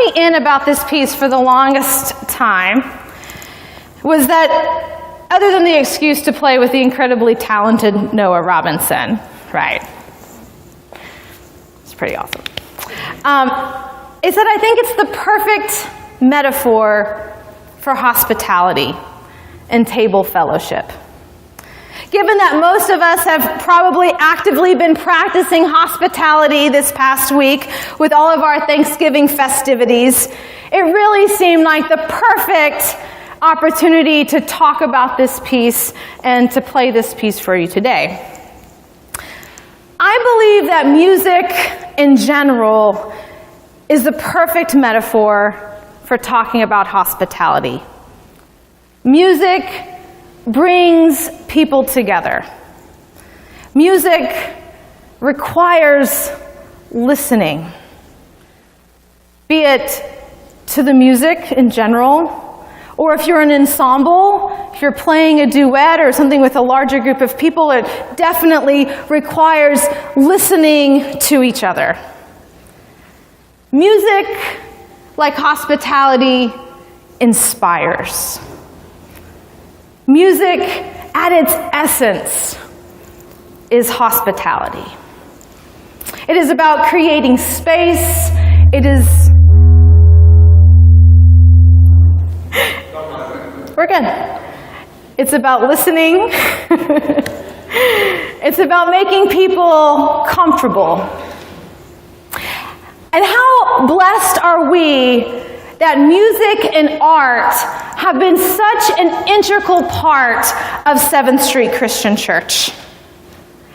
me in about this piece for the longest time was that, other than the excuse to play with the incredibly talented Noah Robinson, right? It's pretty awesome. Is that I think it's the perfect metaphor for hospitality and table fellowship. Given that most of us have probably actively been practicing hospitality this past week with all of our Thanksgiving festivities, it really seemed like the perfect opportunity to talk about this piece and to play this piece for you today. I believe that music in general is the perfect metaphor for talking about hospitality. Music brings people together. Music requires listening, be it to the music in general, or if you're an ensemble, if you're playing a duet or something with a larger group of people, it definitely requires listening to each other. Music, like hospitality, inspires. Music, at its essence, is hospitality. It is about creating space. It is... We're good. It's about listening. It's about making people comfortable. And how blessed are we that music and art have been such an integral part of 7th Street Christian Church.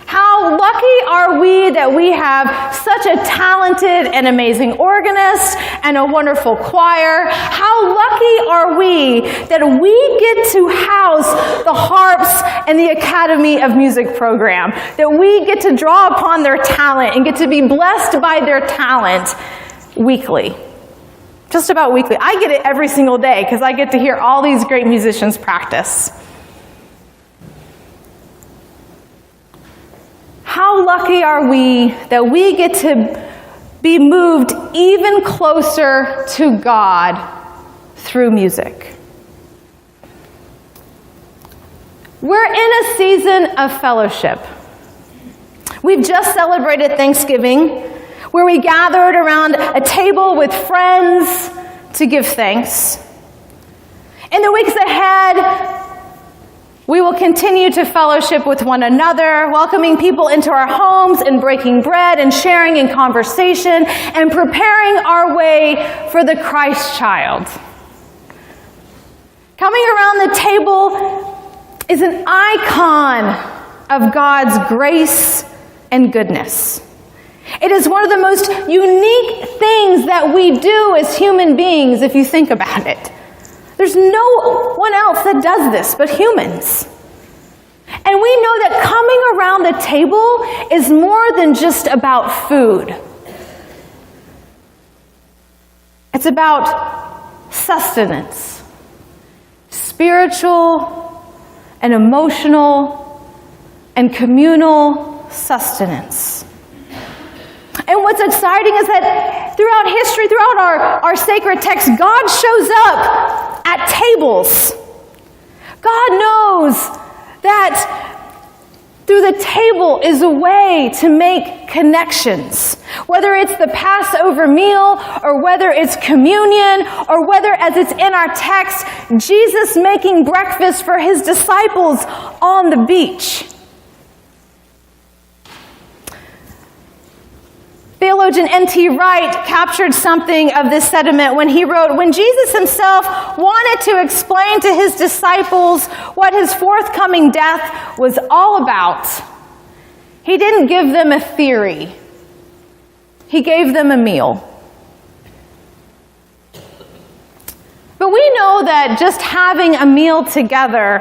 How lucky are we that we have such a talented and amazing organist and a wonderful choir? How lucky are we that we get to house the harps and the Academy of Music program, that we get to draw upon their talent and get to be blessed by their talent weekly. Just about weekly. I get it every single day because I get to hear all these great musicians practice. How lucky are we that we get to be moved even closer to God through music? We're in a season of fellowship. We've just celebrated Thanksgiving, where we gathered around a table with friends to give thanks. In the weeks ahead, we will continue to fellowship with one another, welcoming people into our homes and breaking bread and sharing in conversation and preparing our way for the Christ child. Coming around the table is an icon of God's grace and goodness. It is one of the most unique things that we do as human beings, if you think about it. There's no one else that does this but humans. And we know that coming around the table is more than just about food. It's about sustenance, spiritual and emotional and communal sustenance. And what's exciting is that throughout history, throughout our sacred text, God shows up at tables. God knows that through the table is a way to make connections. Whether it's the Passover meal, or whether it's communion, or whether, as it's in our text, Jesus making breakfast for his disciples on the beach. Theologian N.T. Wright captured something of this sentiment when he wrote, when Jesus himself wanted to explain to his disciples what his forthcoming death was all about, he didn't give them a theory. He gave them a meal. But we know that just having a meal together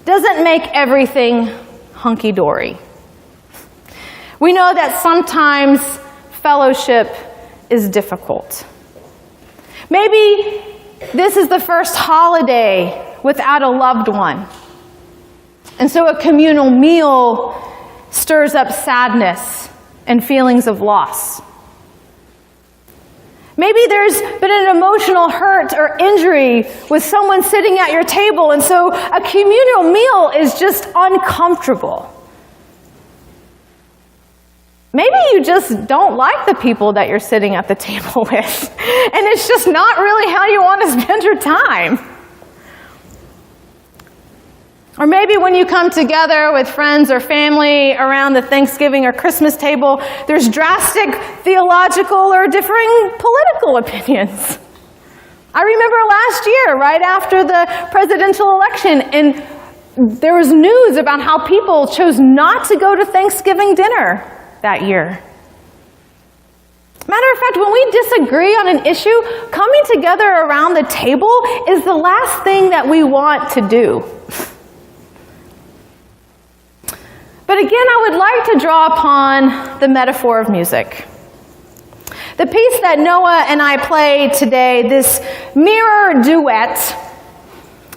doesn't make everything hunky-dory. We know that sometimes fellowship is difficult. Maybe this is the first holiday without a loved one. And so a communal meal stirs up sadness and feelings of loss. Maybe there's been an emotional hurt or injury with someone sitting at your table, and so a communal meal is just uncomfortable. Maybe you just don't like the people that you're sitting at the table with, and it's just not really how you want to spend your time. Or maybe when you come together with friends or family around the Thanksgiving or Christmas table, there's drastic theological or differing political opinions. I remember last year, right after the presidential election, and there was news about how people chose not to go to Thanksgiving dinner that year. Matter of fact, when we disagree on an issue, coming together around the table is the last thing that we want to do. But again, I would like to draw upon the metaphor of music. The piece that Noah and I played today, this Mirror Duet,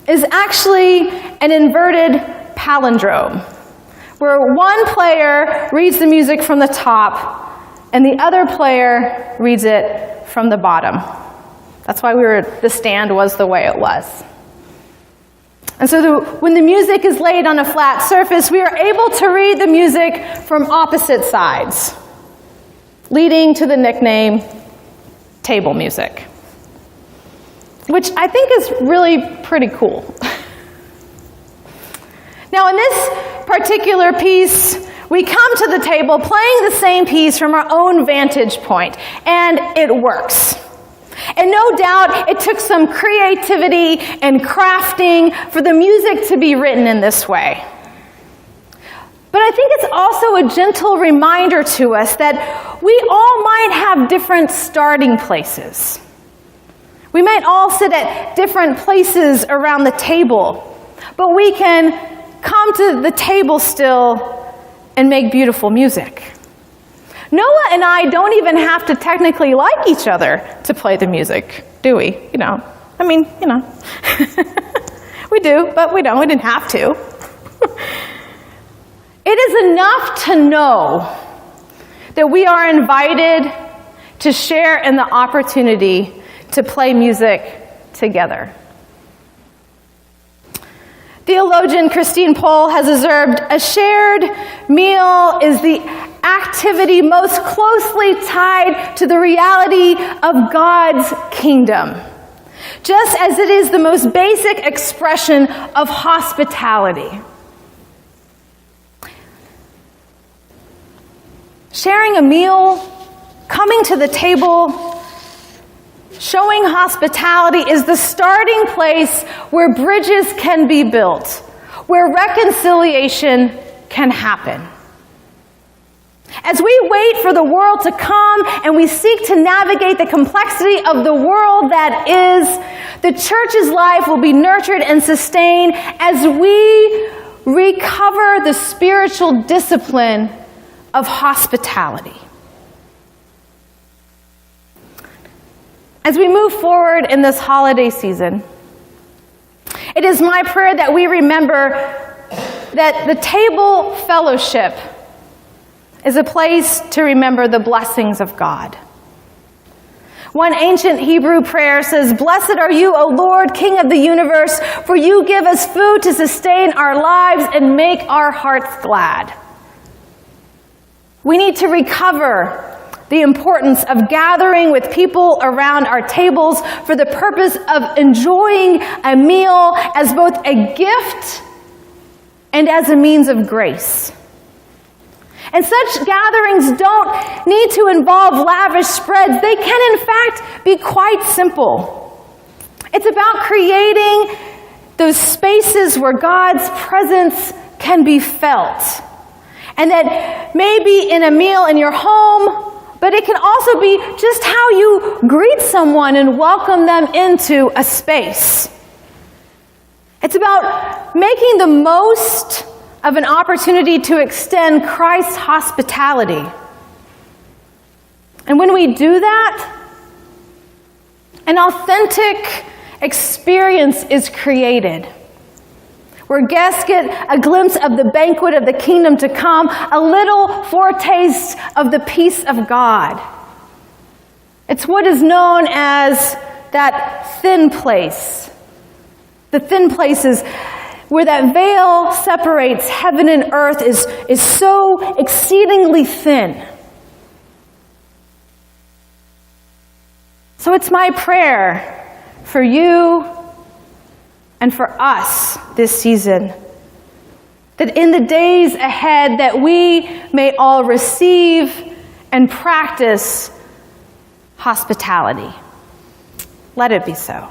is actually an inverted palindrome, where one player reads the music from the top and the other player reads it from the bottom. That's why the stand was the way it was. And so when the music is laid on a flat surface, we are able to read the music from opposite sides, leading to the nickname table music, which I think is really pretty cool. Now, in this particular piece, we come to the table playing the same piece from our own vantage point, and it works. And no doubt it took some creativity and crafting for the music to be written in this way. But I think it's also a gentle reminder to us that we all might have different starting places. We might all sit at different places around the table, but we can come to the table still and make beautiful music. Noah and I don't even have to technically like each other to play the music, do we? We do, but we don't. We didn't have to. It is enough to know that we are invited to share in the opportunity to play music together. Theologian Christine Pohl has observed, a shared meal is the activity most closely tied to the reality of God's kingdom, just as it is the most basic expression of hospitality. Sharing a meal, coming to the table, showing hospitality is the starting place where bridges can be built, where reconciliation can happen. As we wait for the world to come and we seek to navigate the complexity of the world that is, the church's life will be nurtured and sustained as we recover the spiritual discipline of hospitality. As we move forward in this holiday season, it is my prayer that we remember that the Table Fellowship is a place to remember the blessings of God. One ancient Hebrew prayer says, "Blessed are you, O Lord, King of the universe, for you give us food to sustain our lives and make our hearts glad." We need to recover the importance of gathering with people around our tables for the purpose of enjoying a meal as both a gift and as a means of grace. And such gatherings don't need to involve lavish spreads. They can, in fact, be quite simple. It's about creating those spaces where God's presence can be felt. And that may be in a meal in your home, but it can also be just how you greet someone and welcome them into a space. It's about making the most of an opportunity to extend Christ's hospitality. And when we do that, an authentic experience is created, where guests get a glimpse of the banquet of the kingdom to come, a little foretaste of the peace of God. It's what is known as that thin place. The thin places where that veil separates heaven and earth is so exceedingly thin. So it's my prayer for you and for us this season, that in the days ahead that we may all receive and practice hospitality. Let it be so.